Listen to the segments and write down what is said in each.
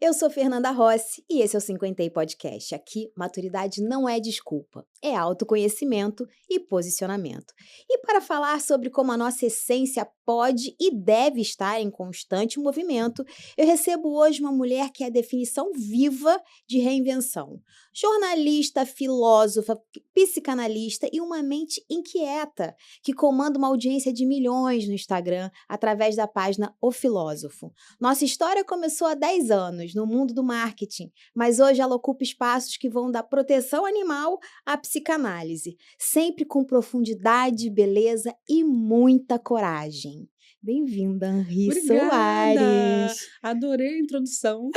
Eu sou Fernanda Rossi e esse é o 50 Podcast. Aqui, maturidade não é desculpa, é autoconhecimento e posicionamento. E para falar sobre como a nossa essência pode e deve estar em constante movimento, eu recebo hoje uma mulher que é a definição viva de reinvenção. Jornalista, filósofa, psicanalista e uma mente inquieta, que comanda uma audiência de milhões no Instagram através da página O Filósofo. Nossa história começou há 10 anos, no mundo do marketing, mas hoje ela ocupa espaços que vão da proteção animal à psicanálise, sempre com profundidade, beleza e muita coragem. Bem-vinda, Henri Obrigada! Soares. Adorei a introdução.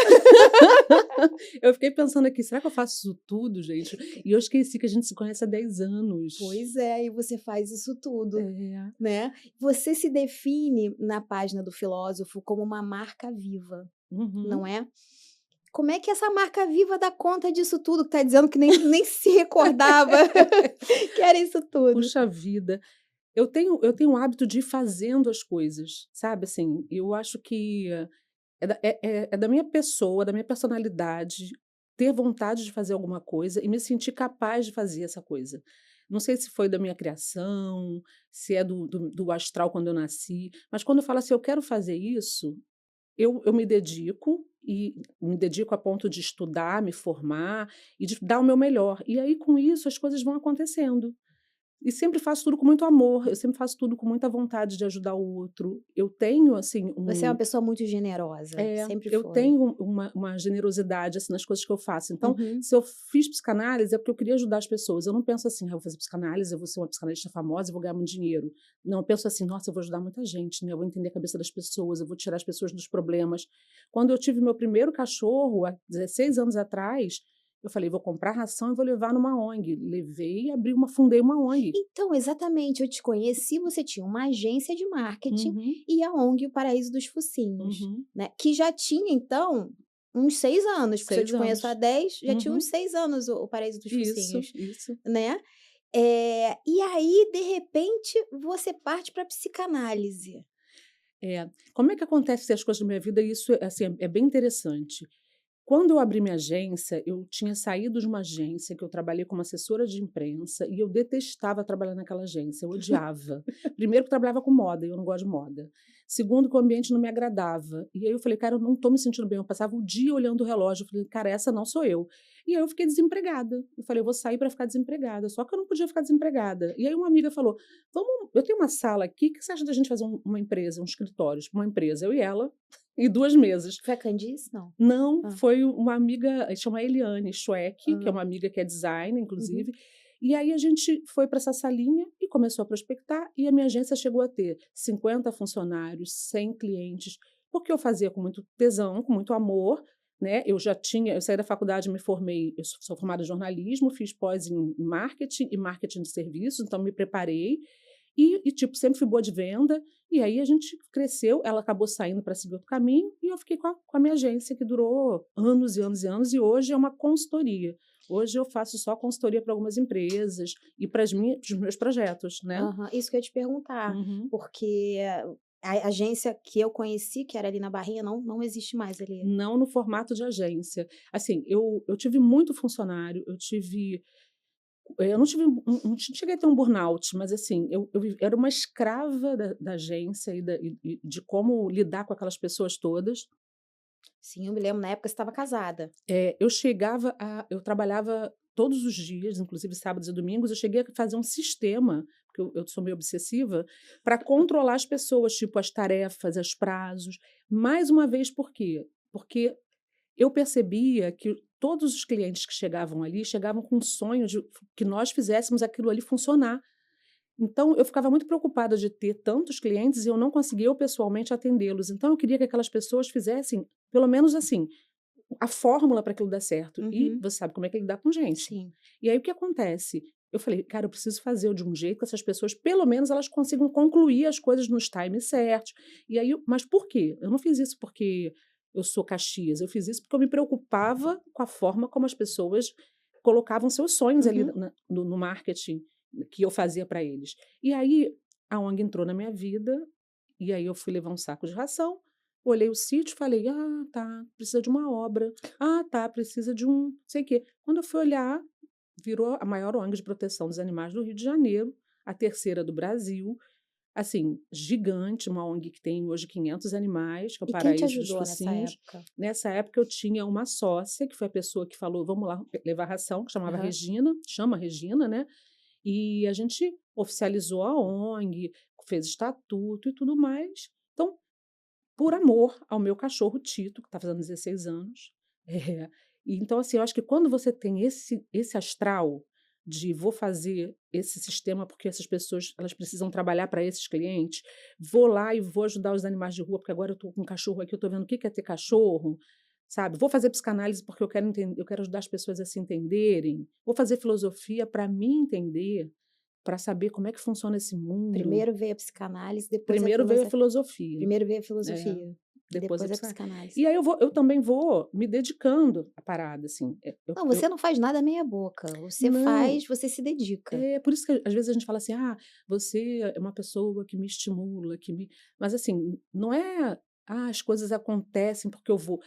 Eu fiquei pensando aqui, será que eu faço isso tudo, gente? E eu esqueci que a gente se conhece há 10 anos. Pois é, e você faz isso tudo, É. né? Você se define na página do filósofo como uma marca viva, não Uhum. é? Como é que essa marca viva dá conta disso tudo que tá dizendo que nem se recordava que era isso tudo? Puxa vida. Eu tenho o hábito de ir fazendo as coisas, sabe, assim, eu acho que é da minha pessoa, da minha personalidade, ter vontade de fazer alguma coisa e me sentir capaz de fazer essa coisa. Não sei se foi da minha criação, se é do astral quando eu nasci, mas quando eu falo assim: "Eu quero fazer isso", eu me dedico a ponto de estudar, me formar e de dar o meu melhor. E aí, com isso, as coisas vão acontecendo. E sempre faço tudo com muito amor, eu sempre faço tudo com muita vontade de ajudar o outro. Eu tenho, assim, Você é uma pessoa muito generosa, sempre eu foi. tenho uma generosidade, assim, nas coisas que eu faço. Então, Uhum. se eu fiz psicanálise, é porque eu queria ajudar as pessoas. Eu não penso assim: "Ah, eu vou fazer psicanálise, eu vou ser uma psicanalista famosa e vou ganhar muito dinheiro". Não, eu penso assim: "Nossa, eu vou ajudar muita gente, né, eu vou entender a cabeça das pessoas, eu vou tirar as pessoas dos problemas". Quando eu tive meu primeiro cachorro, há 16 anos atrás, eu falei: "Vou comprar ração e vou levar numa ONG". Levei e fundei uma ONG. Então, exatamente, eu te conheci, você tinha uma agência de marketing Uhum, e a ONG O Paraíso dos Focinhos, uhum. né, que já tinha então uns 6 anos, porque se eu 6 te conheço há anos. 10, já tinha uns Uhum. 6 anos o Paraíso dos Isso, Focinhos, isso. né. E aí, de repente, você parte pra psicanálise. É. Como é que acontece as coisas na minha vida? Isso, assim, é bem interessante. Quando eu abri minha agência, eu tinha saído de uma agência que eu trabalhei como assessora de imprensa e eu detestava trabalhar naquela agência, eu odiava. Primeiro que eu trabalhava com moda e eu não gosto de moda. Segundo que o ambiente não me agradava. E aí eu falei: "Cara, eu não estou me sentindo bem". Eu passava o dia olhando o relógio, eu falei: "Cara, essa não sou eu". E aí eu fiquei desempregada. Eu falei: "Eu vou sair para ficar desempregada". Só que eu não podia ficar desempregada. E aí uma amiga falou: "Vamos, eu tenho uma sala aqui, o que você acha da gente fazer uma empresa, um escritório, tipo uma empresa, eu e ela, e 2 mesas". Foi a Candice? Não. Não, Hã, foi uma amiga, chama Eliane Schweck, que é hã, uma amiga que é designer, uhum. inclusive, e aí a gente foi para essa salinha e começou a prospectar, e a minha agência chegou a ter 50 funcionários, 100 clientes, porque eu fazia com muito tesão, com muito amor, né, eu saí da faculdade, me formei, eu sou formada em jornalismo, fiz pós em marketing e marketing de serviços, então me preparei, tipo, sempre fui boa de venda, e aí a gente cresceu, ela acabou saindo para seguir outro caminho, e eu fiquei com a minha agência, que durou anos e anos e anos, e hoje é uma consultoria. Hoje eu faço só consultoria para algumas empresas e para os meus projetos, né. Aham, isso que eu ia te perguntar, Uhum. porque a agência que eu conheci, que era ali na Barrinha, não existe mais ali. Não no formato de agência. Assim, eu tive muito funcionário, eu não tive não cheguei a ter um burnout, mas assim, era uma escrava da agência e de como lidar com aquelas pessoas todas. Sim, eu me lembro, na época você estava casada. Eu trabalhava todos os dias, inclusive sábados e domingos, eu cheguei a fazer um sistema, porque eu sou meio obsessiva, para controlar as pessoas, tipo as tarefas, os prazos. Mais uma vez, por quê? Porque eu percebia que todos os clientes que chegavam ali, chegavam com um sonho de que nós fizéssemos aquilo ali funcionar. Então, eu ficava muito preocupada de ter tantos clientes e eu não conseguia eu pessoalmente atendê-los. Então, eu queria que aquelas pessoas fizessem, pelo menos assim, a fórmula para aquilo dar certo. E Uhum, você sabe como é que é lidar com gente. sim. E aí o que acontece? Eu falei: "Cara, eu preciso fazer de um jeito que essas pessoas, pelo menos, elas consigam concluir as coisas nos times certos". E aí mas por quê? Eu não fiz isso porque eu sou Caxias, eu fiz isso porque eu me preocupava com a forma como as pessoas colocavam seus sonhos ali Uhum. no marketing que eu fazia para eles. E aí a ONG entrou na minha vida, e aí eu fui levar um saco de ração, Olhei o sítio, falei: "Ah, tá, precisa de uma obra. Ah, tá, precisa de um sei o quê". Quando eu fui olhar, virou a maior ONG de proteção dos animais do Rio de Janeiro, a terceira do Brasil, assim, gigante, uma ONG que tem hoje 500 animais, que é o E quem te Paraíso dos ajudou nessa Focinhos. época? Nessa época eu tinha uma sócia, que foi a pessoa que falou: "Vamos lá levar ração", que chamava Aham. Regina, chama Regina, né, e a gente oficializou a ONG, fez estatuto e tudo mais. Então, por amor ao meu cachorro Tito, que está fazendo 16 anos. É. E então, assim, eu acho que quando você tem esse astral de vou fazer esse sistema, porque essas pessoas elas precisam trabalhar para esses clientes, vou lá e vou ajudar os animais de rua, porque agora eu estou com um cachorro aqui, eu estou vendo o que que é ter cachorro, sabe? Vou fazer psicanálise porque eu quero ajudar as pessoas a se entenderem. Vou fazer filosofia para me entender, para saber como é que funciona esse mundo. Primeiro veio a psicanálise, depois a Primeiro veio a filosofia. filosofia. Primeiro veio a É. filosofia e Depois a depois a psicanálise. psicanálise. E aí eu também vou me dedicando à parada, assim, Não, você não faz nada meia boca, você não, faz, você se dedica. é por isso que às vezes a gente fala assim: "Ah, você é uma pessoa que me estimula, que me", mas assim, não é: "Ah, as coisas acontecem porque eu vou".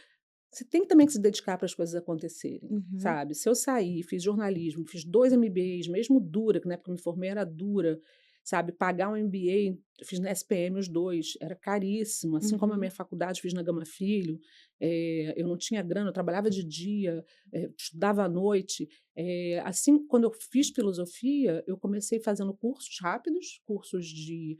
Você tem também que se dedicar para as coisas acontecerem, Uhum. sabe. Se eu sair, fiz jornalismo, fiz 2 MBAs, mesmo dura, que na época que eu me formei era dura, sabe, pagar um MBA, eu fiz na SPM os 2 era caríssimo, assim como a Uhum. minha faculdade, fiz na Gama Filho, eu não tinha grana, eu trabalhava de dia, estudava à noite. Assim, quando eu fiz filosofia, eu comecei fazendo cursos rápidos, cursos de,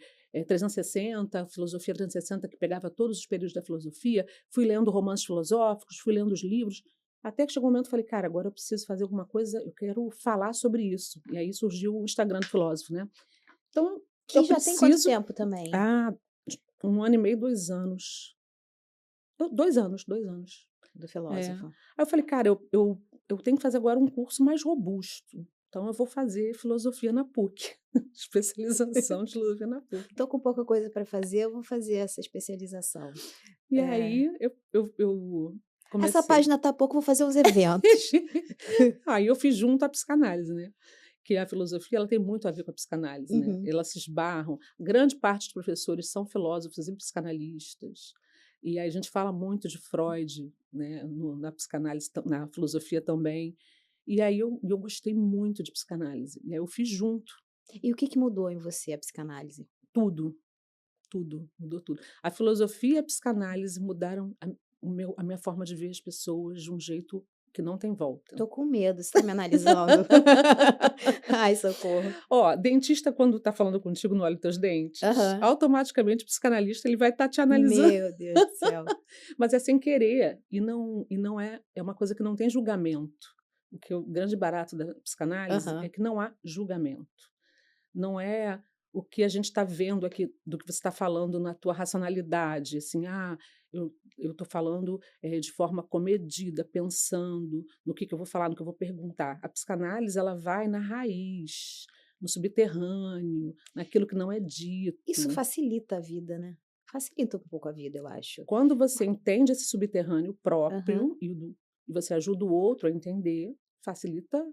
360, filosofia 360, que pegava todos os períodos da filosofia, fui lendo romances filosóficos, fui lendo os livros, até que chegou um momento que falei: "Cara, agora eu preciso fazer alguma coisa, eu quero falar sobre isso". E aí surgiu o Instagram do filósofo, né. Então, Que eu já tem quanto preciso tempo também? ah, 1 ano e meio, 2 anos. 2 anos, 2 anos. Do É. filósofo. Aí eu falei: "Cara, eu tenho que fazer agora um curso mais robusto, então eu vou fazer filosofia na PUC, especialização de filosofia na PUC". Tô com pouca coisa para fazer, eu vou fazer essa especialização. E É. aí eu Essa comecei. página tá pouca, vou fazer uns eventos. Aí eu fiz junto à psicanálise, né, que a filosofia ela tem muito a ver com a psicanálise, né, Uhum. elas se esbarram. Grande parte dos professores são filósofos e psicanalistas, e aí a gente fala muito de Freud, né, na psicanálise, na filosofia também. E aí eu gostei muito de psicanálise, e aí eu fiz junto, E o que que mudou em você a psicanálise? tudo, tudo, mudou tudo. A filosofia e a psicanálise mudaram a minha forma de ver as pessoas de um jeito que não tem volta. Tô com medo, você tá me analisando? Ai, socorro. Ó, dentista quando está falando contigo não olha teus dentes, Aham. automaticamente o psicanalista ele vai estar te analisando, Meu Deus do céu. mas é sem querer e não é uma coisa que não tem julgamento. O grande barato da psicanálise é Aham. que não há julgamento. Não é o que a gente está vendo aqui, do que você está falando na tua racionalidade, assim, eu estou falando, de forma comedida, pensando no que eu vou falar, no que eu vou perguntar. A psicanálise ela vai na raiz, no subterrâneo, naquilo que não é Isso dito. facilita a vida, né? Facilita um pouco a vida, eu acho. Quando você entende esse subterrâneo Aham. próprio e você ajuda o outro a entender, facilita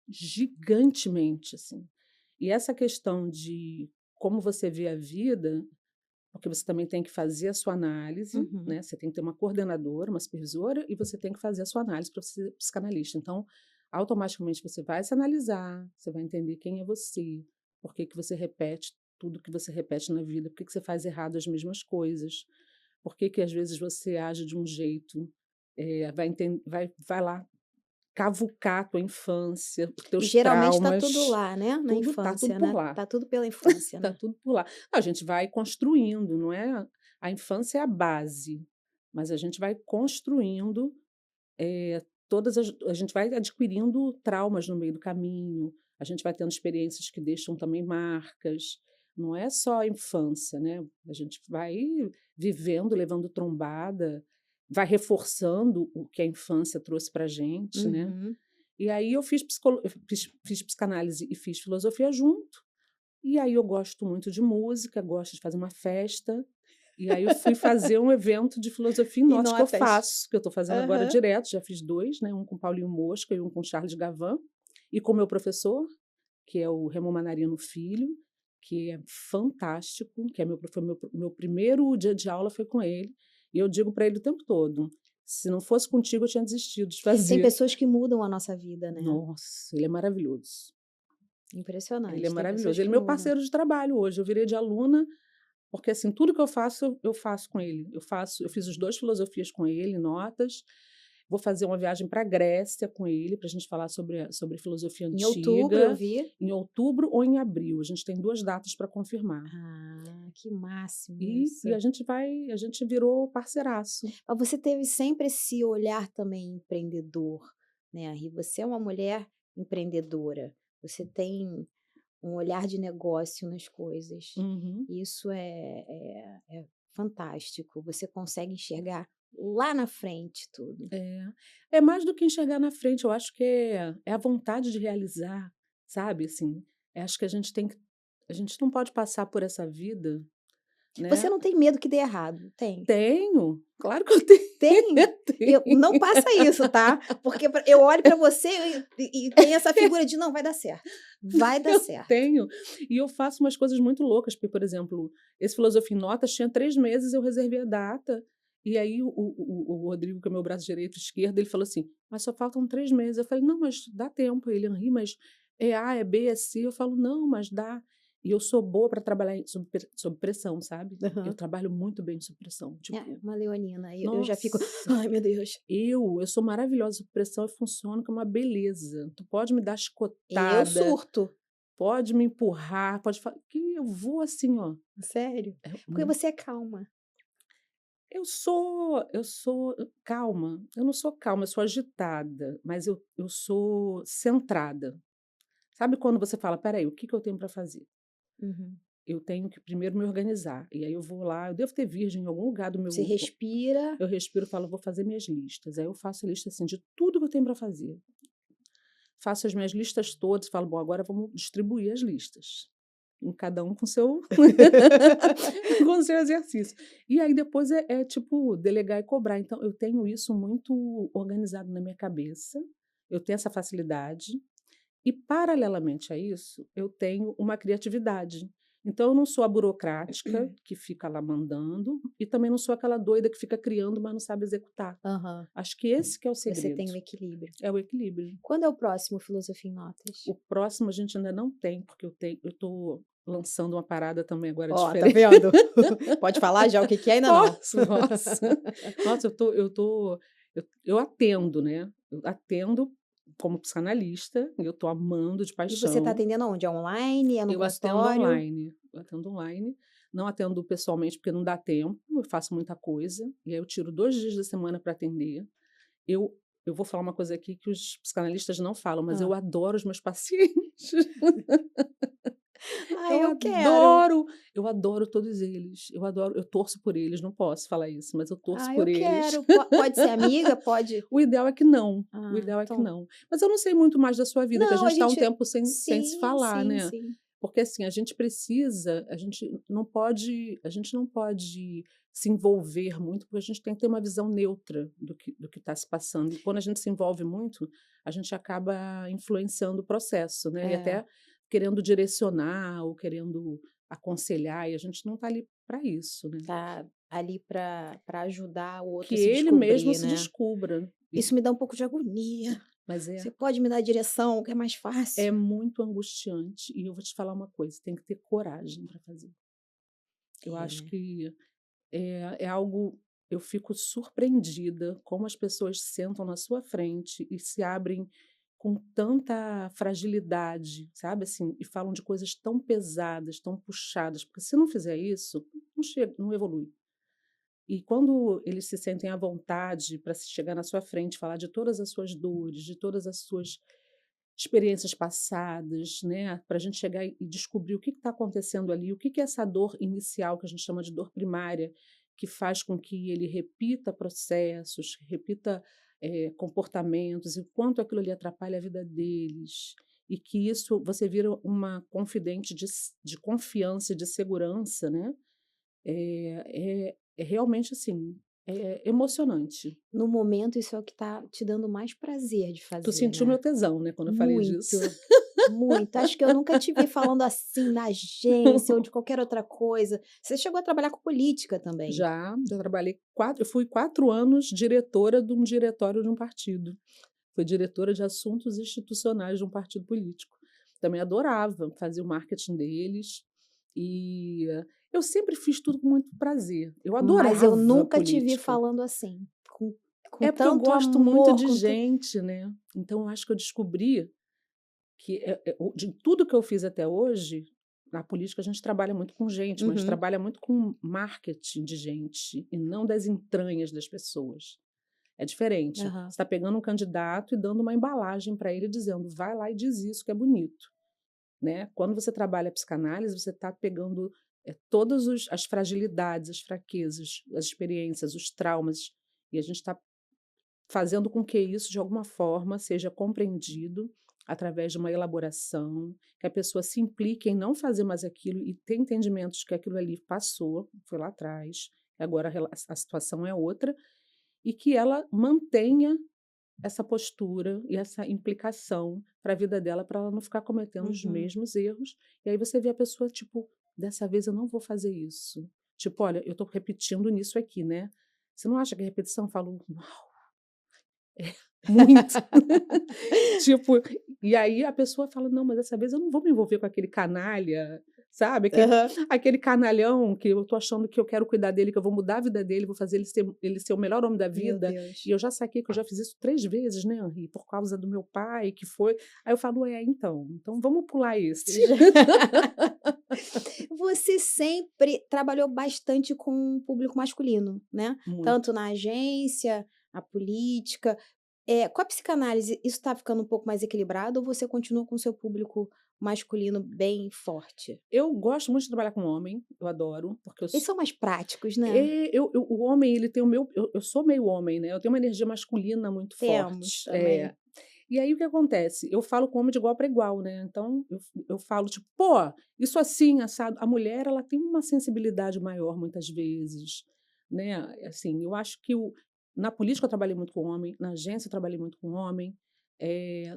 gigantemente, assim. E essa questão de como você vê a vida, porque você também tem que fazer a sua análise, Uhum. né, você tem que ter uma coordenadora, uma supervisora, e você tem que fazer a sua análise para você ser psicanalista. Então, automaticamente você vai se analisar, você vai entender quem é você, por que que você repete tudo que você repete na vida, por que que você faz errado as mesmas coisas, por que que às vezes você age de um jeito, vai lá cavucar a tua infância, os E teus geralmente tá tudo traumas, lá, né, na tudo tá tudo infância, por né? lá, Tá tudo pela infância, tá né? tudo por lá. A gente vai construindo, não é, a infância é a base, mas a gente vai construindo, a gente vai adquirindo traumas no meio do caminho, a gente vai tendo experiências que deixam também marcas, não é só a infância, né, a gente vai vivendo, levando trombada, vai reforçando o que a infância trouxe pra gente, né. Uhum. E aí eu fiz psicanálise e fiz filosofia junto, e aí eu gosto muito de música, gosto de fazer uma festa, e aí eu fui fazer um evento de filosofia em E notas que eu notas. faço, que eu estou fazendo agora Aham. direto, já fiz 2, né, um com Paulinho Mosca e um com Charles Gavin, e com o meu professor, que é o Remo Manarino Filho, que é fantástico, que é meu primeiro dia de aula foi com ele, E eu digo para ele o tempo todo, se não fosse contigo eu tinha desistido de Tem fazer. pessoas que mudam a nossa vida, né? Nossa, ele é maravilhoso. Ele Impressionante, é tem pessoas maravilhoso. Ele que é meu mudam. parceiro de trabalho hoje. Eu virei de aluna, porque assim, tudo que eu faço com ele. Eu fiz os 2 filosofias com ele, notas. Vou fazer uma viagem para a Grécia com ele, para a gente falar sobre filosofia Em outubro eu antiga, vi. em outubro ou em abril. A gente tem 2 datas para confirmar. Ah, que máximo E isso. a gente virou parceiraço. Mas você teve sempre esse olhar também empreendedor, né? E você é uma mulher empreendedora. Você tem um olhar de negócio nas coisas. Uhum. Isso é fantástico. Você consegue enxergar lá na frente tudo. É mais do que enxergar na frente, eu acho que é a vontade de realizar, sabe, assim, acho que a gente não pode passar por essa vida, Você né. não tem medo que dê errado? Tem? Tenho, claro que eu tenho. Tem? Não Tenho. passa isso, tá? Porque eu olho para você e tem essa figura de não, vai dar certo. Vai dar Eu certo. tenho. E eu faço umas coisas muito loucas, porque, por exemplo, esse Filosofia em Notas tinha 3 meses, eu reservei a data, e aí o Rodrigo, que é meu braço direito e esquerdo, ele falou assim: "Mas só faltam 3 meses". Eu falei: "Não, mas dá tempo". Ele: "Henri, mas é A, é B, é C". Eu falo: "Não, mas dá". E eu sou boa para trabalhar sob pressão, sabe. Eu Aham. trabalho muito bem sob pressão, É, tipo, uma leonina. Eu já fico, nossa, ai meu Deus. eu sou maravilhosa sob pressão e funciono que é uma beleza. Tu pode me dar Eu chicotada, surto. pode me empurrar, pode falar que eu vou assim, ó. Sério? É Porque mu você é calma. eu sou calma, eu não sou calma, eu sou agitada, mas eu sou centrada. Sabe quando você fala: "Espera aí, o que que eu tenho para fazer? Uhum. Eu tenho que primeiro me organizar", e aí eu vou lá, eu devo ter virgem em algum lugar do Você meu, respira. eu respiro e falo: "Vou fazer minhas listas", aí eu faço a lista, assim, de tudo que eu tenho para fazer. Faço as minhas listas todas, falo: "Bom, agora vamos distribuir as listas". Cada um com seu com seu exercício. E aí depois é tipo delegar e cobrar. Então eu tenho isso muito organizado na minha cabeça, eu tenho essa facilidade, e paralelamente a isso, eu tenho uma criatividade. Então eu não sou a burocrática que fica lá mandando, e também não sou aquela doida que fica criando, mas não sabe executar. Aham. Acho que esse que é o Você segredo, tem o equilíbrio. é o equilíbrio. Quando é o próximo Filosofia em Notas? O próximo a gente ainda não tem, porque eu tô lançando uma parada também agora Ó, tá diferente. vendo? Pode falar já o que que é? Ainda não. Posso, posso. Nossa, eu atendo, né, eu atendo como psicanalista, e eu tô amando de E você está paixão. atendendo aonde? É online? É no consultório? Eu atendo online, não atendo pessoalmente porque não dá tempo, eu faço muita coisa, e aí eu tiro 2 dias da semana para atender. Eu eu vou falar uma coisa aqui que os psicanalistas não falam, mas eu Hã. adoro os meus pacientes. Ai, Eu eu quero. adoro, eu adoro todos eles, eu torço por eles, não posso falar isso, mas eu torço Ah, por eu eles. quero. Pode ser amiga? Pode. O ideal é que não, o Ah, ideal é que então. não. Mas eu não sei muito mais da sua vida, que a Não, gente a está um gente. tempo sem se Sim, falar, sim, né. sim. Porque, assim, a gente não pode se envolver muito, porque a gente tem que ter uma visão neutra do que está se passando. E quando a gente se envolve muito, a gente acaba influenciando o processo, né, e É, até querendo direcionar ou querendo aconselhar, e a gente não está ali para isso, né. tá ali para ajudar o Que outro a se ele mesmo descobrir, se né. descubra. Isso me dá um pouco de agonia. Mas Você pode me dar direção, que é mais é fácil? muito angustiante, e eu vou te falar uma coisa, tem que ter coragem para fazer. Eu É, acho né. que é algo, eu fico surpreendida como as pessoas sentam na sua frente e se abrem com tanta fragilidade, sabe, assim, e falam de coisas tão pesadas, tão puxadas, porque se não fizer isso, não chega, não evolui. E quando eles se sentem à vontade para se chegar na sua frente, falar de todas as suas dores, de todas as suas experiências passadas, né, para a gente chegar e descobrir o que está acontecendo ali, o que que é essa dor inicial, que a gente chama de dor primária, que faz com que ele repita processos, repita comportamentos, e o quanto aquilo ali atrapalha a vida deles. E que isso você vira uma confidente de confiança e de segurança, né? É realmente assim, é emocionante. No momento, isso é o que tá te dando mais prazer de Tu fazer, sentiu né. meu tesão, né, quando eu falei disso. Muito. Muito. Acho que eu nunca te vi falando assim na agência ou de qualquer outra coisa. Você chegou a trabalhar com política também. Já trabalhei eu fui 4 anos diretora de um diretório de um partido. Fui diretora de assuntos institucionais de um partido político. Também adorava fazer o marketing deles e eu sempre fiz tudo com muito prazer. Eu Mas eu adorava nunca te vi política. falando assim, com É porque eu tanto gosto muito amor, de com tan gente, né. Então eu acho que eu descobri que, o de tudo que eu fiz até hoje, na política a gente trabalha muito com gente, mas Uhum, trabalha muito com marketing de gente e não das entranhas das pessoas. É diferente. Você aham. está pegando um candidato e dando uma embalagem para ele dizendo: "Vai lá e diz isso que é bonito", né. Quando você trabalha a psicanálise, você está pegando, todas as fragilidades, as fraquezas, as experiências, os traumas, e a gente está fazendo com que isso, de alguma forma, seja compreendido através de uma elaboração, que a pessoa se implique em não fazer mais aquilo e ter entendimento de que aquilo ali passou, foi lá atrás, e agora a situação é outra, e que ela mantenha essa postura e essa implicação para a vida dela, para ela não ficar cometendo os Uhum. mesmos erros. E aí você vê a pessoa, tipo, dessa vez eu não vou fazer isso. Tipo, olha, eu estou repetindo nisso aqui, né? Você não acha que a repetição? Eu falo, muito. Tipo, e aí a pessoa fala: "Não, mas dessa vez eu não vou me envolver com aquele canalha", sabe, Aham. aquele canalhão que eu tô achando que eu quero cuidar dele, que eu vou mudar a vida dele, vou fazer ele ser o melhor homem da Meu vida, e Deus. eu já saquei que eu já fiz isso 3 vezes, né, Henri, por causa do meu pai, que foi aí eu falo: "É, então vamos pular esse". Você sempre trabalhou bastante com o público masculino, né, Muito. tanto na agência, a política. Com a psicanálise, isso está ficando um pouco mais equilibrado ou você continua com o seu público masculino bem forte? Eu gosto muito de trabalhar com homem, eu adoro, porque Eles são mais práticos, né? o homem ele tem o meu eu sou meio homem, né, eu tenho uma energia masculina muito Temos forte. É. também. E aí o que acontece? Eu falo com homem de igual para igual, né, então eu falo tipo: "Pô, isso assim assado", a mulher ela tem uma sensibilidade maior muitas vezes, né, assim, eu acho que na política eu trabalhei muito com homem, na agência eu trabalhei muito com homem,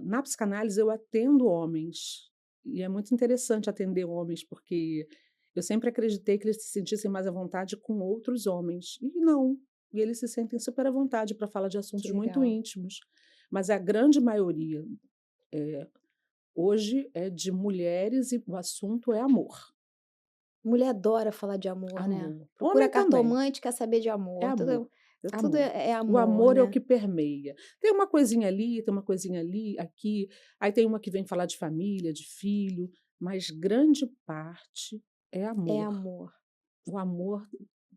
na psicanálise eu atendo homens, e é muito interessante atender homens, porque eu sempre acreditei que eles se sentissem mais à vontade com outros homens, e não, e eles se sentem super à vontade para falar de Que assuntos muito legal. íntimos. Mas a grande maioria, eh, hoje é de mulheres e o assunto é amor. Mulher adora falar de amor, né. Amor. Procura Homem também, cartomante, quer saber de é amor, amor, tudo amor. é O amor, amor é o né. que permeia. Tem uma coisinha ali, tem uma coisinha ali, aqui, aí tem uma que vem falar de família, de filho, mas grande parte é É amor. amor. O amor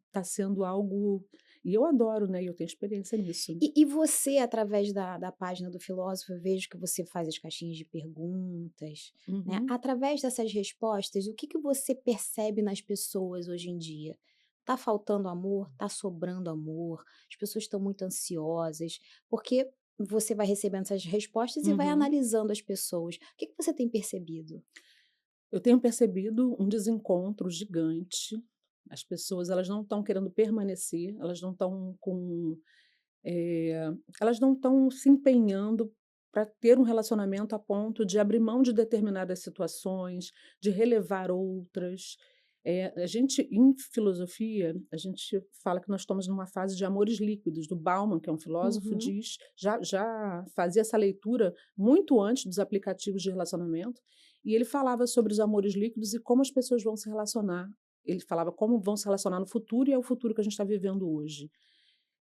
está sendo algo e eu adoro, né, e eu tenho experiência nisso. E você, através da página do filósofo, eu vejo que você faz as caixinhas de perguntas, né, Uhum. através dessas respostas, o que que você percebe nas pessoas hoje em dia? Tá faltando amor? Tá sobrando amor? As pessoas estão muito ansiosas? Porque você vai recebendo essas respostas e vai Uhum. analisando as pessoas. O que que você tem percebido? Eu tenho percebido um desencontro gigante. As pessoas elas não estão querendo permanecer, elas não estão elas não estão se empenhando para ter um relacionamento a ponto de abrir mão de determinadas situações, de relevar outras. A gente, em filosofia, a gente fala que nós estamos numa fase de amores líquidos. Do Bauman, que é um filósofo, Uhum. diz, já fazia essa leitura muito antes dos aplicativos de relacionamento, e ele falava sobre os amores líquidos e como as pessoas vão se relacionar. Ele falava como vão se relacionar no futuro e é o futuro que a gente está vivendo hoje.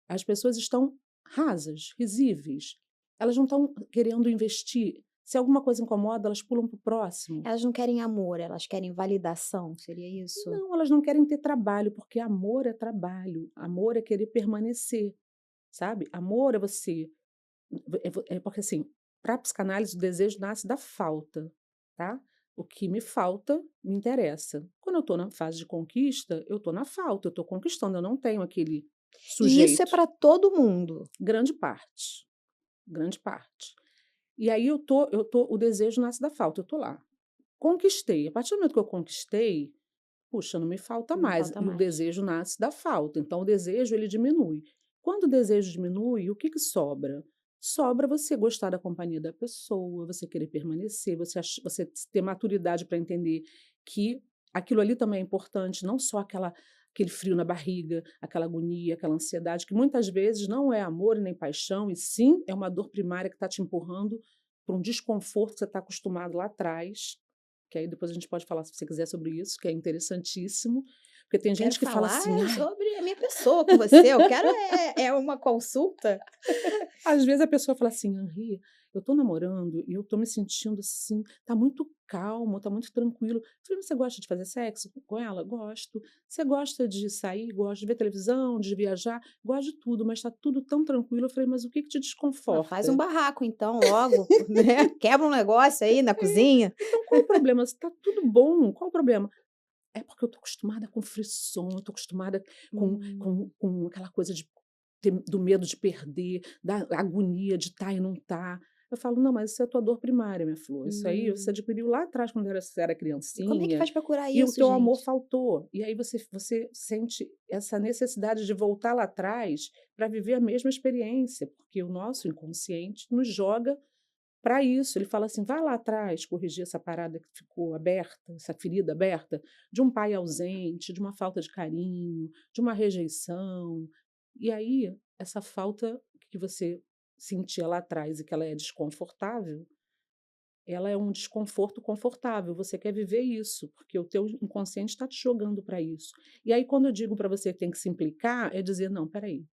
As pessoas estão rasas, risíveis. Elas não estão querendo investir. Se alguma coisa incomoda, elas pulam para o próximo. Elas não querem amor, elas querem validação, seria isso? Não, elas não querem ter trabalho, porque amor é trabalho. Amor é querer permanecer, sabe? Amor é você. É porque, assim, para a psicanálise, o desejo nasce da falta, tá? O que me falta me interessa. Quando eu estou na fase de conquista, eu estou na falta, eu estou conquistando, eu não tenho aquele E isso é sujeito. para todo mundo. Grande parte. Grande parte. E aí eu tô o desejo nasce da falta, eu tô lá. Conquistei, a partir do momento que eu conquistei, puxa, não me falta Não mais, falta e o mais. desejo nasce da falta, então o desejo ele diminui. Quando o desejo diminui, o que que sobra? Sobra você gostar da companhia da pessoa, você querer permanecer, você ter maturidade para entender que aquilo ali também é importante, não só aquele frio na barriga, aquela agonia, aquela ansiedade, que muitas vezes não é amor nem paixão, e sim é uma dor primária que está te empurrando para um desconforto que você está acostumado lá atrás, que aí depois a gente pode falar, se você quiser, sobre isso, que é interessantíssimo, porque tem Quero gente que fala falar assim, ai, sobre a minha pessoa com você, eu quero uma consulta. às vezes a pessoa fala assim: "Henri, eu tô namorando e eu tô me sentindo assim, tá muito calmo, tá muito tranquilo". Eu falei: "Mas você gosta de fazer sexo com ela?". "Gosto". "Você gosta de sair? Gosto de ver televisão, de viajar?". "Gosto de tudo, mas tá tudo tão tranquilo". Eu falei: "Mas o que que te Ah, faz um desconforta?". barraco então logo, né, quebra um negócio aí na É, cozinha. então qual o problema? Se tá tudo bom, qual o problema? "É porque eu tô acostumada com frisson, eu tô acostumada Hum. com aquela coisa de do medo de perder, da agonia de estar e não estar". Eu falo: "Não, mas isso é a tua dor primária, minha flor. Isso aí você Hum. adquiriu lá atrás quando você era E como é que criancinha, faz pra curar e o isso, teu amor gente? faltou". E aí você sente essa necessidade de voltar lá atrás para viver a mesma experiência, porque o nosso inconsciente nos joga para isso. Ele fala assim: "Vai lá atrás corrigir essa parada que ficou aberta, essa ferida aberta, de um pai ausente, de uma falta de carinho, de uma rejeição". E aí, essa falta que você sentia lá atrás e que ela é desconfortável, ela é um desconforto confortável. Você quer viver isso, porque o teu inconsciente está te jogando para isso. E aí, quando eu digo para você que tem que se implicar, é dizer: "Não, espera aí,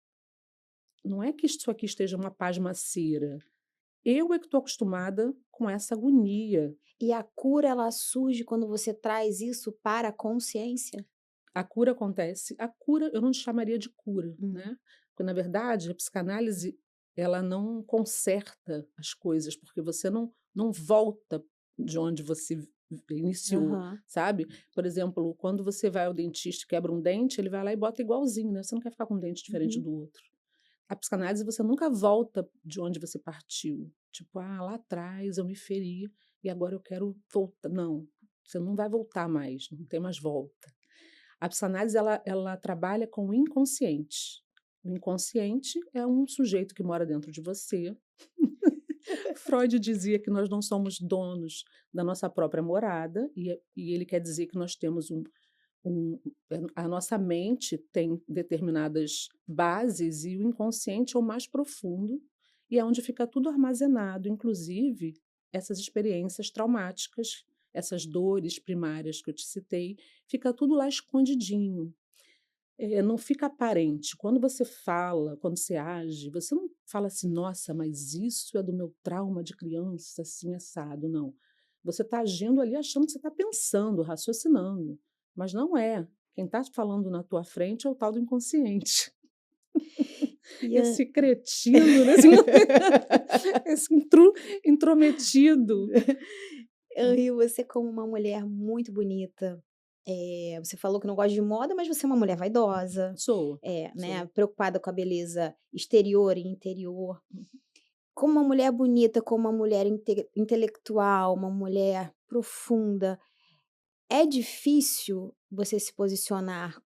não é que isso aqui esteja uma pasmaceira. Eu é que estou acostumada com essa agonia". E a cura ela surge quando você traz isso para a consciência? A cura acontece, a cura eu não chamaria de cura, Hum. né, porque na verdade a psicanálise, ela não conserta as coisas, porque você não volta de onde você iniciou, Aham. sabe. Por exemplo, quando você vai ao dentista e quebra um dente, ele vai lá e bota igualzinho, né, você não quer ficar com um dente diferente Uhum. do outro. A psicanálise você nunca volta de onde você partiu, tipo: "Ah, lá atrás eu me feri e agora eu quero voltar", não, você não vai voltar mais, não tem mais volta. A psicanálise ela trabalha com o inconsciente. O inconsciente é um sujeito que mora dentro de você. Freud dizia que nós não somos donos da nossa própria morada, e ele quer dizer que nós temos um a nossa mente tem determinadas bases e o inconsciente é o mais profundo, e é onde fica tudo armazenado, inclusive essas experiências traumáticas, essas dores primárias que eu te citei, fica tudo lá escondidinho. Não fica aparente. Quando você fala, quando você age, você não fala assim: "Nossa, mas isso é do meu trauma de criança, assim, assado", não. Você está agindo ali achando que você está pensando, raciocinando, mas não é. Quem está falando na tua frente é o tal do inconsciente. E a Esse cretino, né, esse intrometido. Henri, você como uma mulher muito bonita, você falou que não gosta de moda, mas você é uma mulher vaidosa, Sou, né, sou. preocupada com a beleza exterior e interior. Como uma mulher bonita, como uma mulher intelectual, uma mulher profunda, é difícil você se posicionar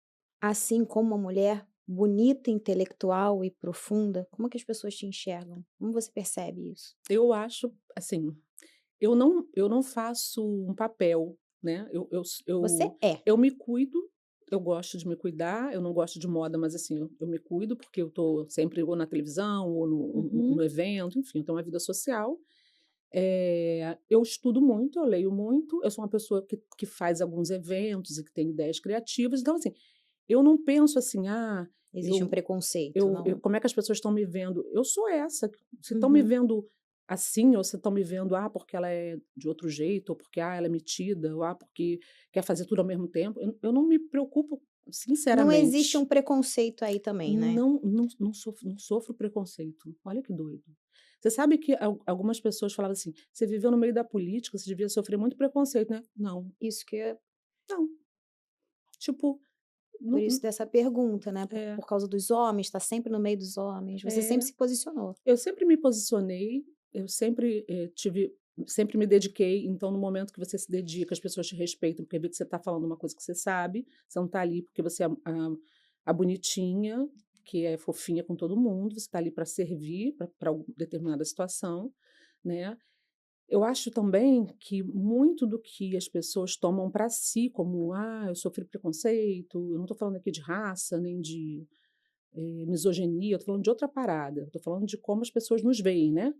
assim como uma mulher bonita, intelectual e profunda? Como que as pessoas te enxergam? Como você percebe isso? Eu acho, assim, eu não faço um papel, né, Você é. eu me cuido, eu gosto de me cuidar, eu não gosto de moda, mas assim, eu me cuido, porque eu estou sempre ou na televisão ou no Uhum. evento, enfim, eu tenho uma vida social. Eu estudo muito, eu leio muito, eu sou uma pessoa que faz alguns eventos e que tem ideias criativas, então assim, eu não penso assim: "Ah, Existe um eu preconceito, não? como é que as pessoas estão me vendo?". Eu sou essa. Se estão me Uhum. vendo assim, ou se estão me vendo, porque ela é de outro jeito, ou porque, ela é metida, ou, porque quer fazer tudo ao mesmo tempo, eu não me preocupo, Não existe um sinceramente. preconceito aí também, né? Não sofro preconceito. Olha que doido. Você sabe que algumas pessoas falavam assim: "Você viveu no meio da política, você devia sofrer muito preconceito, né?". Não, Isso que é não. Tipo, por não, isso dessa pergunta, né, é, por causa dos homens, está sempre no meio dos homens, você sempre é. se posicionou. Eu sempre me posicionei, eu sempre, sempre me dediquei, então no momento que você se dedica, as pessoas te respeitam, porque vê que você está falando uma coisa que você sabe, você não está ali porque você é a bonitinha, porque é fofinha com todo mundo, você está ali para servir, para determinada situação, né? Eu acho também que muito do que as pessoas tomam para si, como, eu sofri preconceito, eu não estou falando aqui de raça, nem de misoginia, eu estou falando de outra parada, estou falando de como as pessoas nos veem, né?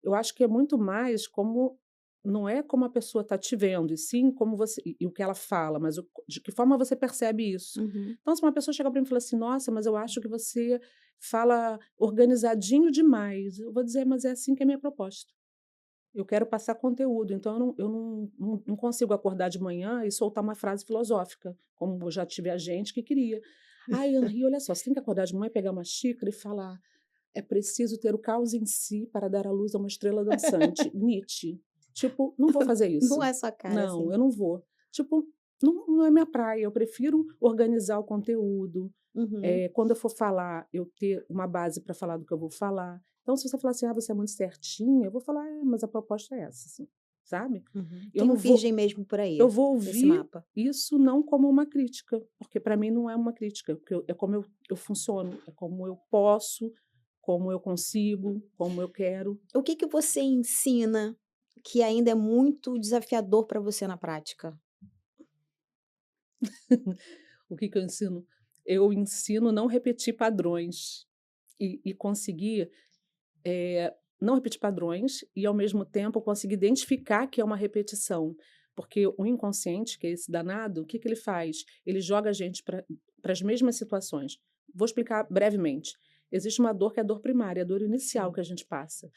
Eu acho que é muito mais como, não é como a pessoa está te vendo, e sim como você, e o que ela fala, mas de que forma você percebe isso. Uhum. Então, se uma pessoa chegar para mim e falar assim, nossa, mas eu acho que você fala organizadinho demais, eu vou dizer, mas é assim que é a minha proposta. Eu quero passar conteúdo, então eu não consigo acordar de manhã e soltar uma frase filosófica, como eu já tive a gente que queria. Ai, Henri, olha só, você tem que acordar de manhã, pegar uma xícara e falar: é preciso ter o caos em si para dar à luz a uma estrela dançante. Nietzsche. Tipo, não vou fazer Não isso. é sua cara, Não, assim. eu não vou. Tipo, não é minha praia. Eu prefiro organizar o conteúdo. Uhum. Quando eu for falar, eu ter uma base para falar do que eu vou falar. Então, se você falar assim, você é muito certinha, eu vou falar, mas a proposta é essa, assim, sabe? Uhum. Eu Tem não um vou, virgem mesmo por aí, eu vou nesse ouvir mapa. isso não como uma crítica, porque para mim não é uma crítica, porque é como eu funciono, é como eu posso, como eu consigo, como eu quero. O que que você ensina que ainda é muito desafiador para você na prática? O que que eu ensino? Eu ensino não repetir padrões e conseguir não repetir padrões e, ao mesmo tempo, conseguir identificar que é uma repetição. Porque o inconsciente, que é esse danado, o que que ele faz? Ele joga a gente para as mesmas situações. Vou explicar brevemente. Existe uma dor que é a dor primária, a dor inicial Sim. que a gente passa.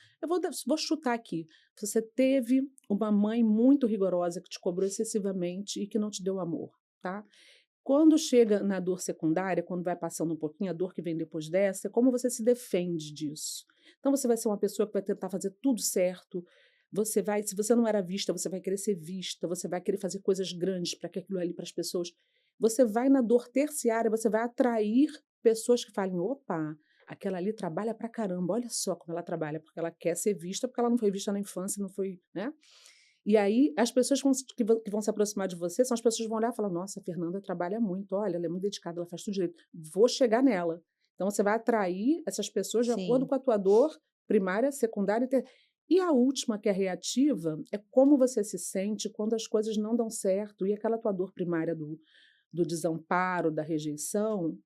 Vou chutar aqui. Você teve uma mãe muito rigorosa que te cobrou excessivamente e que não te deu amor, tá? Quando chega na dor secundária, quando vai passando um pouquinho, a dor que vem depois dessa, como você se defende disso? Então você vai ser uma pessoa que vai tentar fazer tudo certo. Você vai, se você não era vista, você vai querer ser vista, você vai querer fazer coisas grandes para que aquilo ali para as pessoas. Você vai na dor terciária, você vai atrair pessoas que falem: opa, aquela ali trabalha pra caramba, olha só como ela trabalha, porque ela quer ser vista, porque ela não foi vista na infância, não foi, né? E aí, as pessoas que vão se aproximar de você são as pessoas que vão olhar e falar: nossa, a Fernanda trabalha muito, olha, ela é muito dedicada, ela faz tudo direito, vou chegar nela. Então, você vai atrair essas pessoas de acordo Sim. com a tua dor primária, secundária e a última, que é reativa, é como você se sente quando as coisas não dão certo e aquela tua dor primária do desamparo, da rejeição,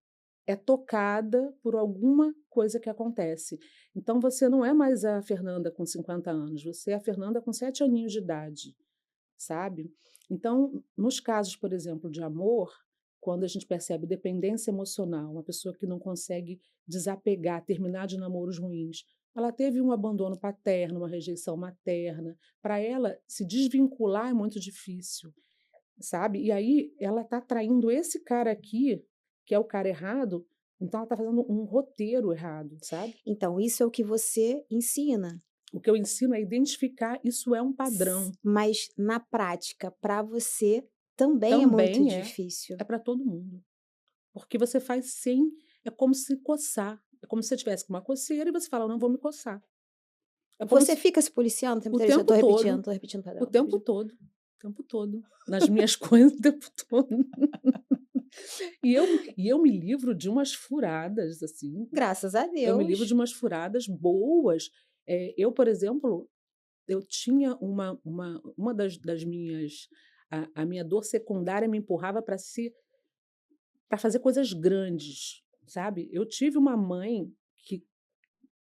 é tocada por alguma coisa que acontece. Então você não é mais a Fernanda com 50 anos, você é a Fernanda com 7 aninhos de idade, sabe? Então, nos casos, por exemplo, de amor, quando a gente percebe dependência emocional, uma pessoa que não consegue desapegar, terminar de namoros ruins, ela teve um abandono paterno, uma rejeição materna, para ela se desvincular é muito difícil, sabe? E aí ela está traindo esse cara aqui, que é o cara errado, então ela está fazendo um roteiro errado, sabe? Então, isso é o que você ensina. O que eu ensino é identificar, isso é um padrão. Mas na prática, para você também é muito Também difícil. é para todo mundo. Porque você faz sem, é como se coçar. É como se você tivesse com uma coceira e você fala, não vou me coçar. É como Você se fica se policiando o tempo o inteiro? Eu tempo todo, tô repetindo o o padrão, tô tempo repetindo. todo, o tempo todo, nas minhas coisas o tempo todo. E eu me livro de umas furadas, assim, Graças a eu me livro Deus. de umas furadas boas. Eu, por exemplo, eu tinha uma das minhas, a minha dor secundária me empurrava para fazer coisas grandes, sabe? Eu tive uma mãe que,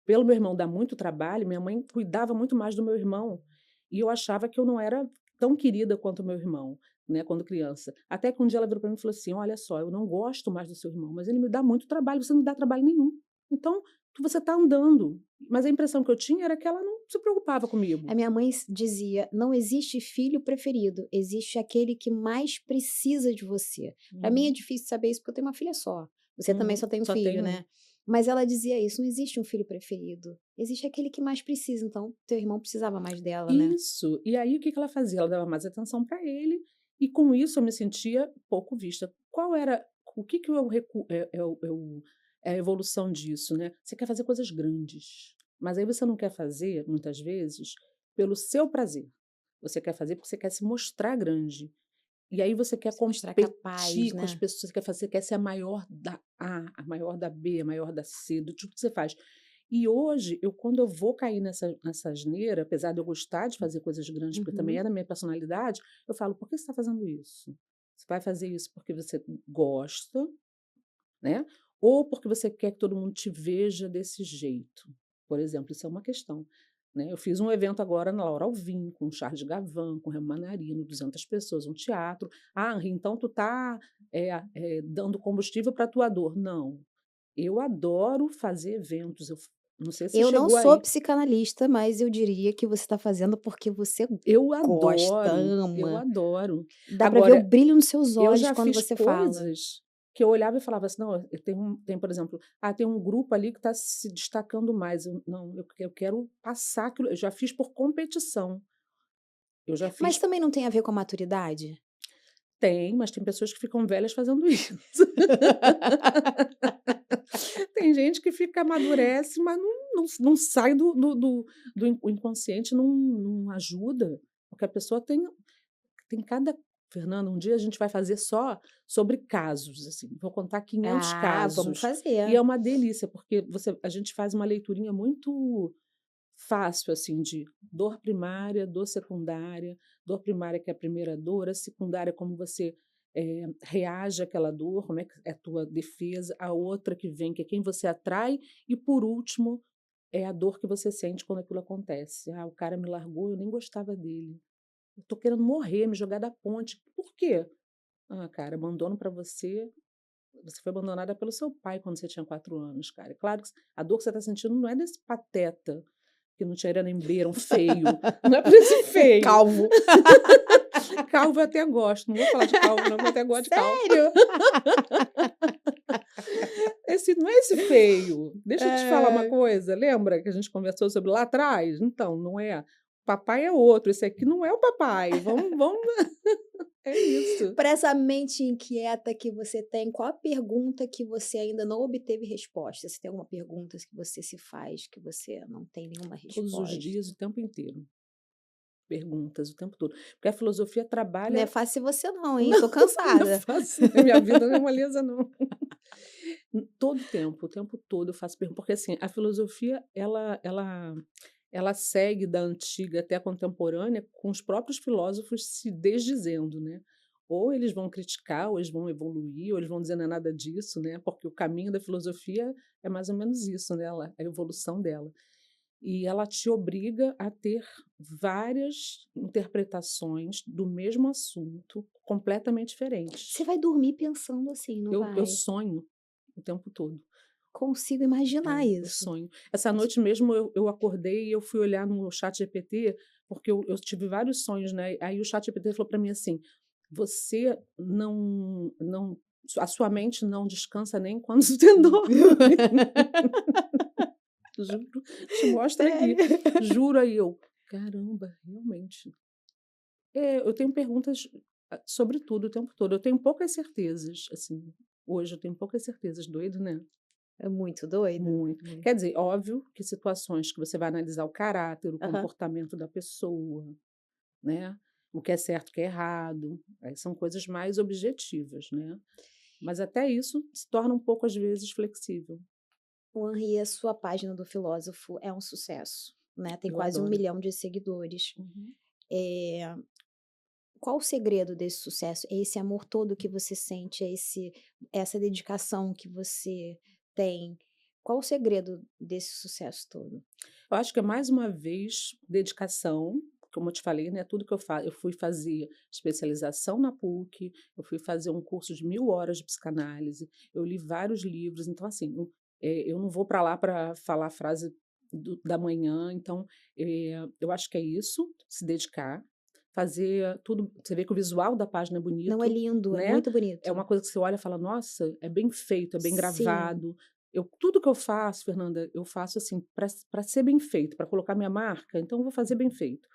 pelo meu irmão dar muito trabalho, minha mãe cuidava muito mais do meu irmão, e eu achava que eu não era tão querida quanto o meu irmão, né, quando criança. Até que um dia ela virou para mim e falou assim: "Olha só, eu não gosto mais do seu irmão, mas ele me dá muito trabalho, você não dá trabalho nenhum. Então, você está andando". Mas a impressão que eu tinha era que ela não se preocupava A comigo. minha mãe dizia: "Não existe filho preferido, existe aquele que mais precisa de você". Para mim é Uhum, difícil saber isso, porque eu tenho uma filha só. Você também uhum. só tem um Só filho, tem um. né. Mas ela dizia isso: "Não existe um filho preferido, existe aquele que mais precisa", então teu irmão precisava mais dela, né. Isso. E aí o que que ela fazia? Ela dava mais atenção para ele e com isso eu me sentia pouco vista. Qual era o que que é o recu é a evolução disso, né? Você quer fazer coisas grandes, mas aí você não quer fazer, muitas vezes, pelo seu prazer. Você quer fazer porque você quer se mostrar grande. E aí você quer Se mostrar capaz, competir com as né? pessoas, você quer ser a maior da A, a maior da B, a maior da C, do tipo que você faz. E hoje, quando eu vou cair nessa asneira, apesar de eu gostar de fazer coisas grandes, porque também Uhum. é da minha personalidade, eu falo: "Por que você está fazendo isso? Você vai fazer isso porque você gosta, né, ou porque você quer que todo mundo te veja desse jeito?". Por exemplo, isso é uma questão, né. Eu fiz um evento agora na Laura Alvim, com o Charles Gavan, com o Remo Manarino, 200 pessoas, um teatro. "Ah, Henri, então tu tá, dando combustível para tua dor". Não, eu adoro fazer eventos, não sei se Eu não chegou sou aí. psicanalista, mas eu diria que você está fazendo porque você Eu gosta, adoro, eu ama. adoro. Dá para ver o Agora, brilho nos seus eu olhos já quando fiz você fala. coisas que eu olhava e falava assim: "Não, por exemplo, tem um grupo ali que está se destacando mais, eu não, eu quero passar aquilo", eu já fiz por competição, eu já Mas fiz. também não tem a ver com a maturidade? Tem, mas tem pessoas que ficam velhas fazendo isso. Tem gente que fica amadurece, mas não sai o inconsciente, não ajuda, porque a pessoa tem cada Fernanda, um dia a gente vai fazer só sobre casos, assim, vou contar 500 Ah, vamos casos, e fazer. é uma delícia, porque a gente faz uma leiturinha muito fácil, assim, de dor primária, dor secundária, dor primária que é a primeira dor, a secundária como você, reage àquela dor, como é que é a tua defesa, a outra que vem, que é quem você atrai, e por último, é a dor que você sente quando aquilo acontece. "Ah, o cara me largou, eu nem gostava dele. Eu tô querendo morrer, me jogar da ponte". "Por quê?". "Ah, cara, abandono para você foi abandonada pelo seu pai quando você tinha 4 anos, cara. É claro que a dor que você está sentindo não é desse pateta que não te um feio, não é por esse feio". Calvo. Calvo eu até gosto, não vou falar de calvo não, porque eu até gosto de calvo. Sério? Esse não é esse feio. Deixa eu te falar uma É. coisa, lembra que a gente conversou sobre lá atrás? Então, não é. Papai é outro, esse aqui não é o papai, vamos é isso. Pra essa mente inquieta que você tem, qual a pergunta que você ainda não obteve resposta? Se tem alguma pergunta que você se faz, que você não tem nenhuma Todos os resposta? dias, o tempo inteiro. Perguntas o tempo todo. Porque a filosofia Não é trabalha. fácil você não, hein, Não, tô não é cansada. fácil, né, minha vida não é moleza não. Todo o tempo todo eu faço pergunta, porque assim, a filosofia ela segue da antiga até a contemporânea com os próprios filósofos se desdizendo, né. Ou eles vão criticar, ou eles vão evoluir, ou eles vão dizer: "Não é nada disso", né, porque o caminho da filosofia é mais ou menos isso, né, a evolução dela. E ela te obriga a ter várias interpretações do mesmo assunto, completamente Você diferentes. vai dormir pensando assim, não Eu vai? sonho o tempo todo. Consigo imaginar Eu isso. sonho. Essa Isso. noite mesmo eu acordei e eu fui olhar no ChatGPT, porque eu tive vários sonhos, né, aí o ChatGPT falou para mim assim: "Você não a sua mente não descansa nem quando você dorme". Juro, te mostro aqui. Sério? Juro, aí eu: "Caramba, realmente". Eu tenho perguntas, sobre tudo o tempo todo. Eu tenho poucas certezas, assim, hoje eu tenho poucas certezas, doido, né? É muito doido. Muito. Muito. Quer dizer, óbvio que situações que você vai analisar o caráter, o Aham. comportamento da pessoa, né, o que é certo, o que é errado, aí são coisas mais objetivas, né. Mas até isso se torna um pouco, às vezes, flexível. O Henri, a sua página do filósofo é um sucesso, né, tem Eu quase um adoro. milhão de seguidores. Uhum. Eh, qual o segredo desse sucesso? É esse amor todo que você sente, essa dedicação que você tem? Qual o segredo desse sucesso todo? Eu acho que é mais uma vez dedicação, como eu te falei, né, tudo que eu fui fazer especialização na PUC, eu fui fazer um curso de 1000 horas de psicanálise, eu li vários livros, então assim, eu não vou para lá para falar a frase da manhã, então, eu acho que é isso, se dedicar, fazer tudo, você vê que o visual da página é Não é bonito, lindo, é né, muito é bonito. uma coisa que você olha e fala: "Nossa, é bem feito, é bem Sim. gravado". Tudo que eu faço, Fernanda, eu faço assim para ser bem feito, para colocar minha marca, então eu vou fazer bem feito.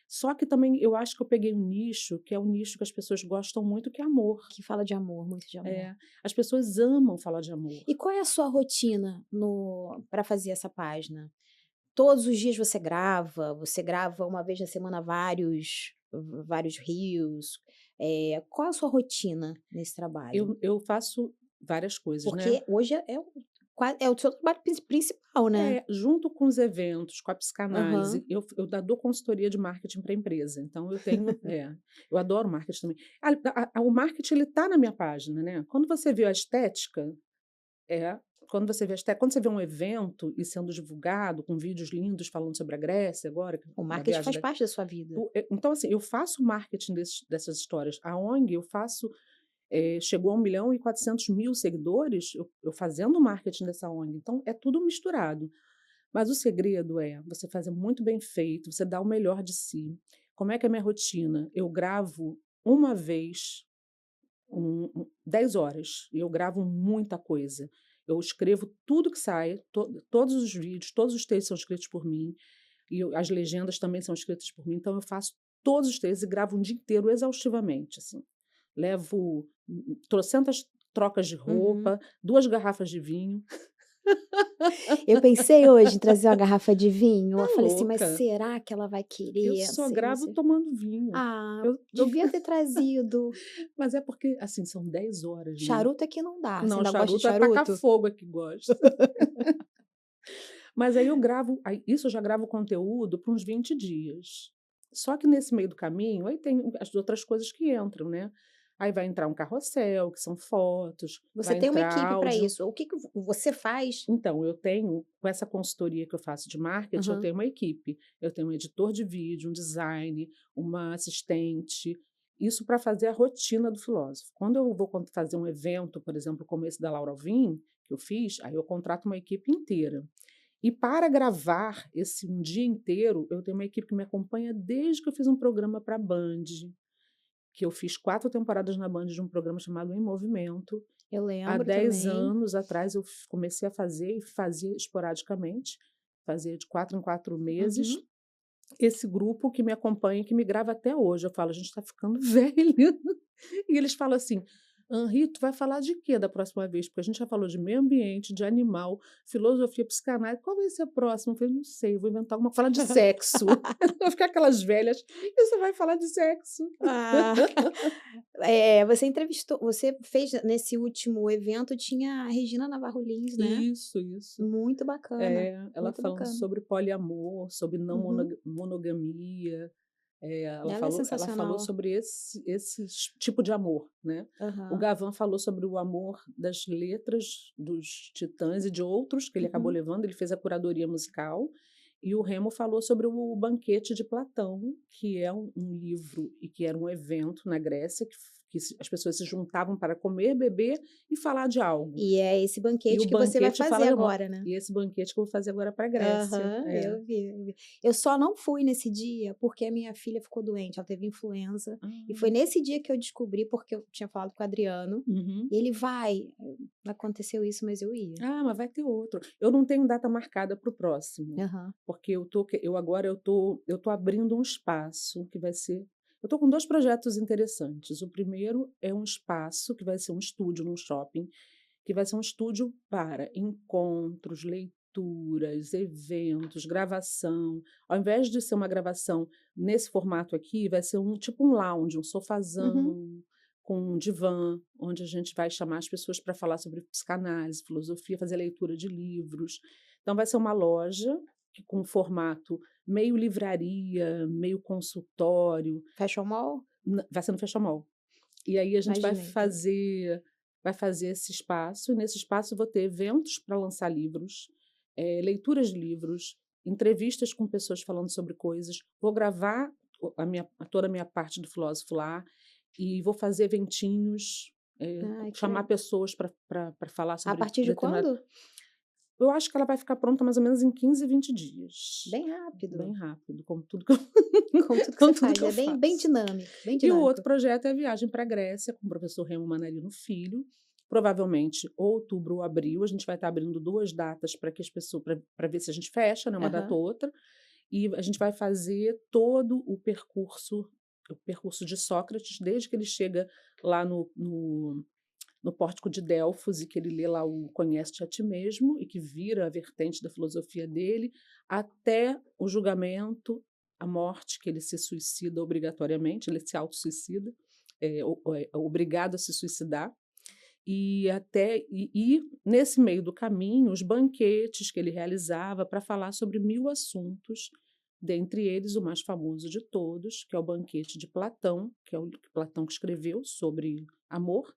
Só que também eu acho que eu peguei um nicho, que é um nicho que as pessoas gostam muito, que é amor. Que fala de amor, muito de amor. É, as pessoas amam falar de amor. E qual é a sua rotina para fazer essa página? Todos os dias você grava uma vez na semana vários reels? Qual a sua rotina nesse trabalho? Eu faço várias coisas, né. Porque hoje é o seu trabalho principal, né? É, junto com os eventos, com a Aham. psicanálise, eu dou consultoria de marketing para empresa, então eu tenho eu adoro marketing também. O marketing ele tá na minha página, né. Quando você vê a estética, é, quando você vê um evento e sendo divulgado com vídeos lindos falando sobre a Grécia agora, O da marketing viagem faz da parte da sua vida. então assim, eu faço marketing dessas histórias. A ONG eu faço chegou a 1.400.000 seguidores, eu fazendo o marketing dessa ONG, então é tudo misturado. Mas o segredo é você fazer muito bem feito, você dar o melhor de si. Como é que é a minha rotina? Eu gravo uma vez 10 horas, e eu gravo muita coisa. Eu escrevo tudo que sai, todos os vídeos, todos os textos são escritos por mim, e as legendas também são escritas por mim, então eu faço todos os textos e gravo um dia inteiro exaustivamente, assim. Levo trocentas trocas de Uhum. roupa, 2 garrafas de vinho. Eu pensei hoje em trazer uma garrafa de vinho, Tá eu falei assim: "Mas louca? será que ela vai Eu querer?" só Sei, não gravo sei. tomando vinho. Ah, Eu devia ter trazido. mas é porque, assim, são 10 horas, né. Charuto é que não dá. Você Não, ainda gosta de charuto é tacar charuto? fogo é que gosta. Mas aí eu gravo isso eu já gravo conteúdo para uns 20 dias. Só que nesse meio do caminho, aí tem as outras coisas que entram, né. Aí vai entrar um carrossel, que são fotos, Você vai tem uma entrar equipe para áudio. isso. O que que você faz? Então, eu tenho, com essa consultoria que eu faço de marketing, eu Aham. tenho uma equipe. Eu tenho um editor de vídeo, um design, uma assistente, isso para fazer a rotina do filósofo. Quando eu vou fazer um evento, por exemplo, como esse da Laura Alvim, que eu fiz, aí eu contrato uma equipe inteira. E para gravar esse um dia inteiro, eu tenho uma equipe que me acompanha desde que eu fiz um programa para a Band, que eu fiz 4 temporadas na Band de um programa chamado Em Movimento. Eu Há lembro 10 também. anos atrás eu comecei a fazer e fazia esporadicamente, fazia de 4 em 4 meses. Uhum. Esse grupo que me acompanha e que me grava até hoje, eu falo: "A gente está ficando velho". E eles falam assim: "Henri, tu vai falar de quê da próxima vez? Porque a gente já falou de meio ambiente, de animal, filosofia, psicanálise, qual vai ser a próxima?" Eu falei: "Não sei, eu vou inventar alguma, falar de sexo". Vou ficar aquelas velhas: "E você vai falar de sexo?". Ah, você fez nesse último evento, tinha a Regina Navarro Lins, né? Isso, isso. Muito bacana, Ela muito falando bacana. sobre poliamor, sobre não Uhum. monogamia, Ela é ela falou sensacional. sobre esse tipo de amor, né. O Aham. Gavan falou sobre o amor das letras dos Titãs e de outros que ele acabou Uhum. levando, ele fez a curadoria musical, e o Remo falou sobre o Banquete de Platão, que é um livro e que era um evento na Grécia as pessoas se juntavam para comer, beber e falar de algo. E é esse E o banquete que você vai banquete fazer fala de amor. agora, né? E esse banquete que eu vou fazer agora para a Grécia. Aham, É. eu vi, eu vi. Eu só não fui nesse dia, porque a minha filha ficou doente, ela teve influenza, e foi Ah, nesse dia que eu descobri, porque eu tinha falado com o Adriano, uhum. e ele: "Vai", aconteceu isso, mas eu ia. Ah, mas vai ter outro. Eu não tenho data marcada para o próximo, Aham. porque eu tô abrindo um espaço que vai ser eu tô com 2 projetos interessantes. O primeiro é um espaço que vai ser um estúdio num shopping, que vai ser um estúdio para encontros, leituras, eventos, gravação. Ao invés de ser uma gravação nesse formato aqui, vai ser tipo um lounge, um Uhum. sofazão com um divã, onde a gente vai chamar as pessoas para falar sobre psicanálise, filosofia, fazer leitura de livros. Então vai ser uma loja com um formato meio livraria, meio consultório, Fashion Mall? vai ser no Fecha Mall. E aí a gente Imaginei, tá. vai fazer esse espaço, e nesse espaço eu vou ter eventos para lançar livros, leituras de livros, entrevistas com pessoas falando sobre coisas, vou gravar toda a minha parte do filósofo lá, e vou fazer eventinhos, Ai, que chamar legal. pessoas para falar A sobre partir de determinado. quando? Eu acho que ela vai ficar pronta mais ou menos em 15, 20 dias. Bem Bem rápido, rápido, como tudo que eu como tudo que você como tudo faz, que eu é bem faço. dinâmico, bem E o outro dinâmico. projeto é a viagem para a Grécia com o professor Remo Manarino Filho, provavelmente outubro ou abril, a gente vai estar abrindo 2 datas para que as pessoas para ver se a gente fecha, né, uma data Aham. ou outra, e a gente vai fazer todo o percurso de Sócrates, desde que ele chega lá no pórtico de Delfos e que ele lê lá o Conhece-te a ti mesmo e que vira a vertente da filosofia dele, até o julgamento, a morte, que ele se suicida obrigatoriamente, ele se autossuicida. obrigado a se suicidar. E nesse meio do caminho, os banquetes que ele realizava para falar sobre 1000 assuntos, dentre eles o mais famoso de todos, que é o banquete de Platão, que é o Platão que escreveu sobre amor.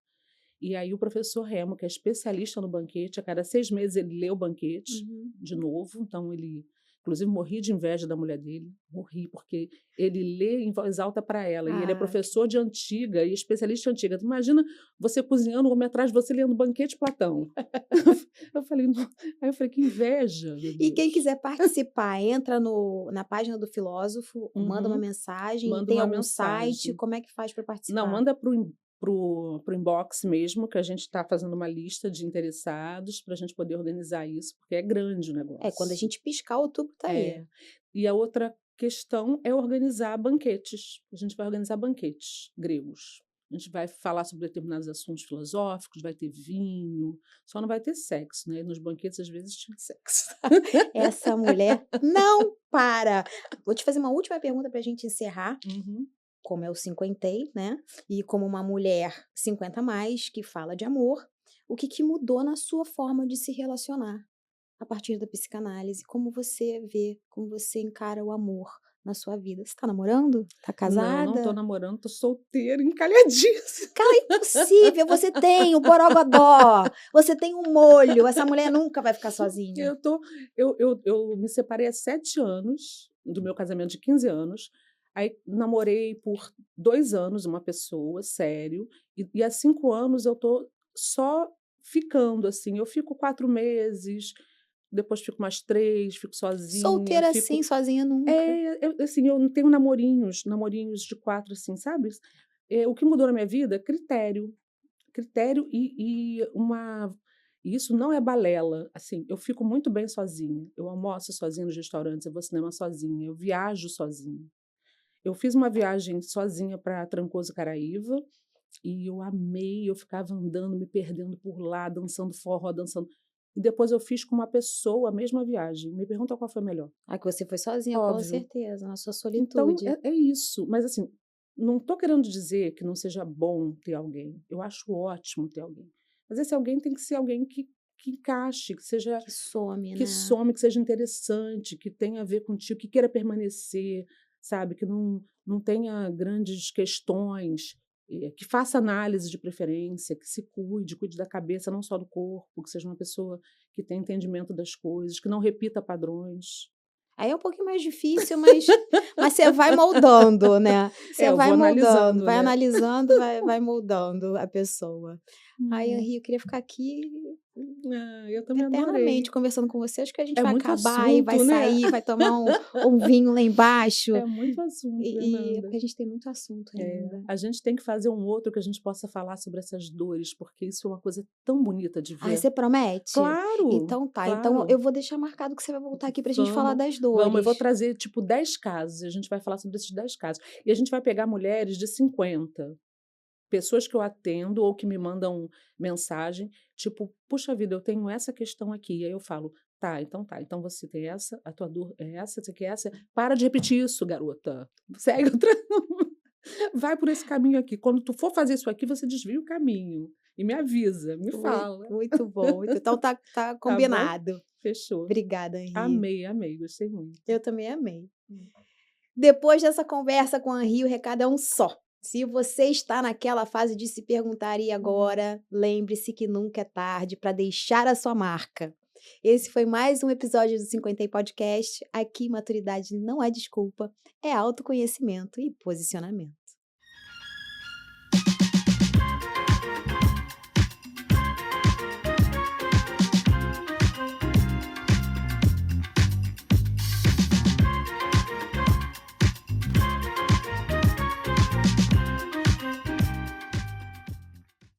E aí o professor Remo, que é especialista no banquete, a cada 6 meses ele lê o banquete Uhum. de novo, então ele, inclusive, morri de inveja da mulher dele, morri, porque ele lê em voz alta para ela, e ele é Ah, professor de antiga e especialista em antiga. Tu imagina você cozinhando, o homem atrás de você lendo Banquete de Platão. Eu falei, "Não." Aí eu falei, que inveja, meu e quem Deus. quiser participar, entra na página do filósofo, manda uma Uhum. mensagem, Manda tem uma algum site, mensagem. como é que faz para Não, participar? manda pro inbox mesmo, que a gente está fazendo uma lista de interessados para a gente poder organizar isso, porque é grande o Quando a negócio. gente piscar, o tubo tá aí. É. E a outra questão é organizar banquetes. A gente vai organizar banquetes gregos. A gente vai falar sobre determinados assuntos filosóficos, vai ter vinho, só não vai ter sexo, né? Nos banquetes, às vezes, tinha sexo. Essa mulher não para. Vou te fazer uma última pergunta para a gente encerrar. Uhum. Como eu cinquentei, né? E como uma mulher 50 a mais que fala de amor, o que mudou na sua forma de se relacionar a partir da psicanálise? Como você vê, como você encara o amor na sua vida? Você tá namorando? Tá Não, não tô casada? namorando, tô solteira, encalhadíssima. Cara, impossível! Você tem o borogodó, você tem um molho, essa mulher nunca vai ficar sozinha. Eu me separei há 7 anos do meu casamento de 15 anos. Aí namorei por 2 anos uma pessoa, sério, e há 5 anos eu tô só ficando, assim. Eu fico 4 meses, depois fico mais 3, fico sozinha, Solteira fico assim, sozinha nunca. assim, eu não tenho namorinhos de 4, assim, sabe. O que mudou na minha vida? Critério e isso não é balela, assim, eu fico muito bem sozinha, eu almoço sozinha nos restaurantes, eu vou ao cinema sozinha, eu viajo sozinha. Eu fiz uma viagem sozinha para Trancoso, Caraíva, e eu amei, eu ficava andando, me perdendo por lá, dançando forró, dançando e depois eu fiz com uma pessoa a mesma viagem, me pergunta qual foi melhor. Ah, que você foi sozinha, com Óbvio. certeza, na sua Então solitude. é isso, mas assim, não estou querendo dizer que não seja bom ter alguém, eu acho ótimo ter alguém, mas esse alguém tem que ser alguém que encaixe, que seja Que some, que né? some, que seja interessante, que tenha a ver contigo, que queira permanecer, sabe, que não tenha grandes questões, que faça análise de preferência, que se cuide, cuide da cabeça, não só do corpo, que seja uma pessoa que tenha entendimento das coisas, que não repita padrões. Aí é um pouquinho mais difícil, mas você vai moldando, né. Você Eu vai vou moldando, analisando, vai né. analisando, vai moldando a pessoa. Ai, Hum. Henri, eu queria ficar aqui Ah, eu também eternamente adorei. conversando com você. Acho que a gente É vai muito acabar e vai assunto, né. sair, vai tomar um vinho lá embaixo, É muito assunto, é Fernanda. porque a gente tem muito assunto É, ainda. a gente tem que fazer um outro que a gente possa falar sobre essas dores, porque isso é uma coisa tão bonita de Ai, ver. você promete? Claro, Então tá, então claro. eu vou deixar marcado que você vai voltar aqui pra gente falar Vamos, das vamos. Eu vou dores. trazer, tipo, 10 casos, e a gente vai falar sobre esses 10 casos. E a gente vai pegar mulheres de 50, pessoas que eu atendo ou que me mandam mensagem, tipo: "Puxa vida, eu tenho essa questão aqui". E aí eu falo: tá, então você tem essa, a tua dor é essa, você quer essa, para de repetir isso, garota. Segue outra vai por esse caminho aqui. Quando tu for fazer isso aqui, você desvia o caminho e me avisa, me fala, Muito bom, então tá tá bom? combinado. Fechou. Obrigada, Henri. Amei, amei, gostei muito. Eu também amei. Depois dessa conversa com a Henri, o recado é um só. Se você está naquela fase de se perguntar e Hum. agora, lembre-se que nunca é tarde para deixar a sua marca. Esse foi mais um episódio do 50 Podcast. Aqui, maturidade não é desculpa, é autoconhecimento e posicionamento.